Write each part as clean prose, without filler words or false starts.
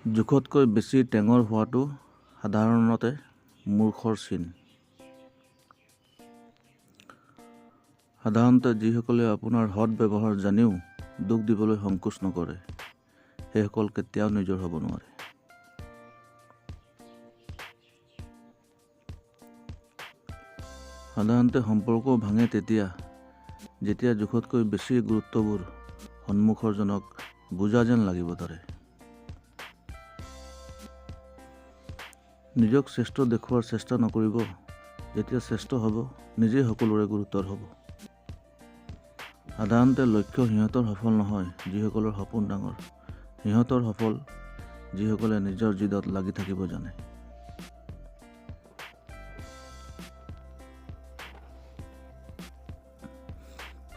জোখতকৈ বেছি টেঙৰ হোৱাটো সাধাৰণতে মূৰ্খৰ চিন। সাধাৰণতে যিসকলে আপোনাৰ সৎ ব্যৱহাৰ জানিও দুখ দিবলৈ সংকোচ নকৰে, সেইসকল কেতিয়াও নিজৰ হ'ব নোৱাৰে। সাধাৰণতে সম্পৰ্ক ভাঙে তেতিয়া, যেতিয়া জোখতকৈ বেছি গুৰুত্ববোৰ সন্মুখৰজনক বুজা যেন লাগিব ধৰে। নিজক শ্ৰেষ্ঠ দেখুওৱাৰ চেষ্টা নকৰিব, যেতিয়া শ্ৰেষ্ঠ হ'ব নিজেই সকলোৰে গুৰুত্বৰ হ'ব। সাধাৰণতে লক্ষ্য সিহঁতৰ সফল নহয় যিসকলৰ সপোন ডাঙৰ, সিহঁতৰ সফল যিসকলে নিজৰ জিদত লাগি থাকিব জানে।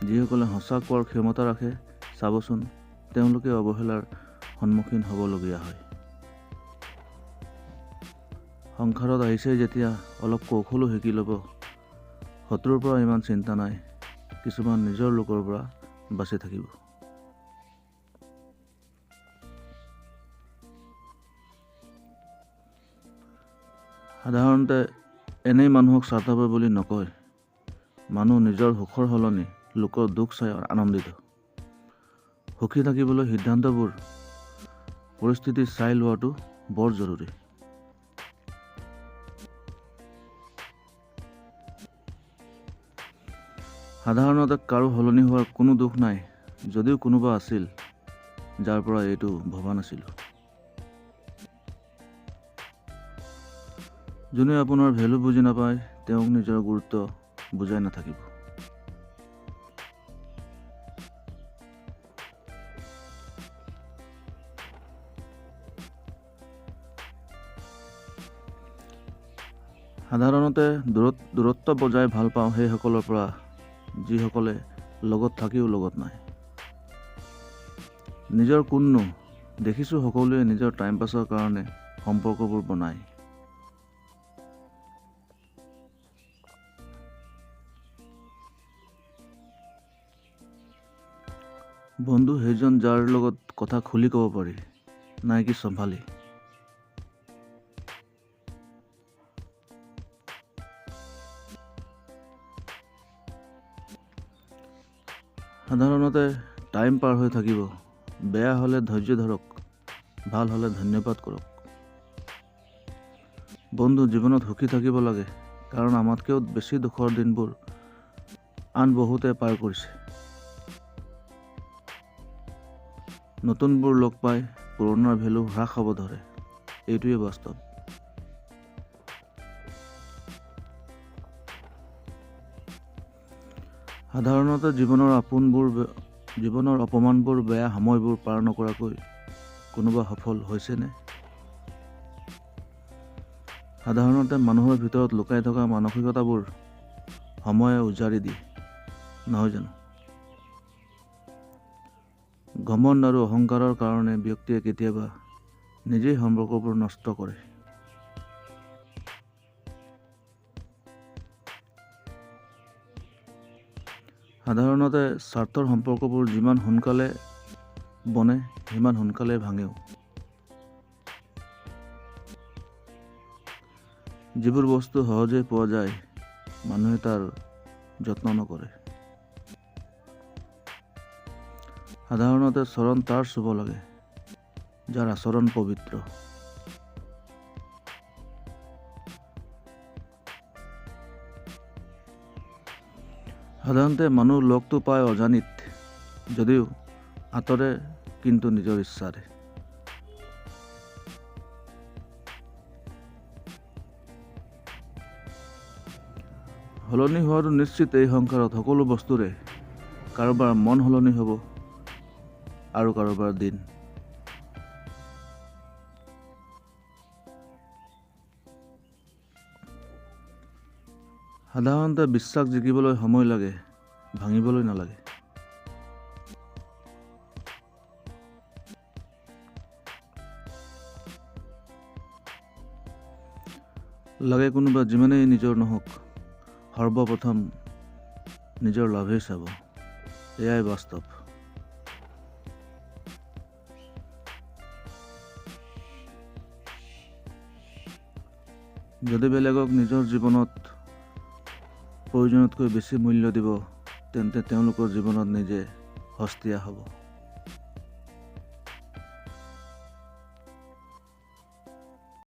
যিসকলে সঁচা কোৱাৰ ক্ষমতা ৰাখে, চাবচোন তেওঁলোকে অৱহেলাৰ সন্মুখীন হ'বলগীয়া হয়। সংসাৰত আহিছে যেতিয়া অলপ কৌশলো শিকি ল'ব। শত্ৰুৰ পৰা ইমান চিন্তা নাই, কিছুমান নিজৰ লোকৰ পৰা বাচি থাকিব। সাধাৰণতে এনেই মানুহক স্বাৰ্থপৰ বুলি নকয়। মানুহ নিজৰ সুখৰ সলনি লোকৰ দুখ চাই আনন্দিত। সুখী থাকিবলৈ সিদ্ধান্তবোৰ পৰিস্থিতি চাই লোৱাটো বৰ জৰুৰী। সাধাৰণতে কাৰো সলনি হোৱাৰ কোনো দুখ নাই, যদিও কোনোবা আছিল যাৰ পৰা এইটো ভবা নাছিলোঁ। যোনে আপোনাৰ ভেলু বুজি নাপায়, তেওঁক নিজৰ গুৰুত্ব বুজাই নাথাকিব। সাধাৰণতে দূৰত্ব বজাই ভাল পাওঁ সেইসকলৰ পৰা যিসকলে লগত থাকিও লগত নাই। নিজৰ কোননো, দেখিছোঁ সকলোৱে নিজৰ টাইম পাছৰ কাৰণে সম্পৰ্কবোৰ বনায়। বন্ধু সেইজন যাৰ লগত কথা খুলি ক'ব পাৰি, নাই কি চম্ভালি। সাধাৰণতে টাইম পাৰ হৈ থাকিব, বেয়া হ'লে ধৈৰ্য ধৰক, ভাল হ'লে ধন্যবাদ কৰক। বন্ধু জীৱনত সুখী থাকিব লাগে, কাৰণ আমাতকৈও বেছি দুখৰ দিনবোৰ আন বহুতে পাৰ কৰিছে। নতুনবোৰ লগ পাই পুৰণাৰ ভেলু হ্ৰাস হ'ব ধৰে, এইটোৱে বাস্তৱ। সাধাৰণতে জীৱনৰ অপমানবোৰ, বেয়া সময়বোৰ পাৰ নকৰাকৈ কোনোবা সফল হৈছেনে? সাধাৰণতে মানুহৰ ভিতৰত লুকাই থকা মানসিকতাবোৰ সময়ে উজাৰি দিয়ে, নহয় জানো? ঘমণ্ড আৰু অহংকাৰৰ কাৰণে ব্যক্তিয়ে কেতিয়াবা নিজেই সম্পৰ্কবোৰ নষ্ট কৰে। সাধাৰণতে স্বাৰ্থৰ সম্পৰ্কবোৰ যিমান সোনকালে বনে সিমান সোনকালে ভাঙেও। যিবোৰ বস্তু সহজেই পোৱা যায়, মানুহে তাৰ যত্ন নকৰে। সাধাৰণতে চৰণ তাৰ চুব লাগে যাৰ আচৰণ পবিত্ৰ। সাধাৰণতে মানুহ লগটো পায় অজানিত, যদিও আঁতৰে কিন্তু নিজৰ ইচ্ছাৰে। সলনি হোৱাটো নিশ্চিত। এই সংসাৰত সকলো বস্তুৰে কাৰোবাৰ মন সলনি হ'ব আৰু কাৰোবাৰ দিন। সাধাৰণতে বিশ্বাস জিকিবলৈ সময় লাগে, ভাঙিবলৈ নালাগে। লাগে কোনোবা যিমানেই নিজৰ নহওক, সৰ্বপ্ৰথম নিজৰ লাভেই চাব, এয়াই বাস্তৱ। যদি বেলেগক নিজৰ জীৱনত প্ৰয়োজনতকৈ বেছি মূল্য দিব তেন্তে তেওঁলোকৰ জীৱনত নিজে সস্তীয়া হ'ব।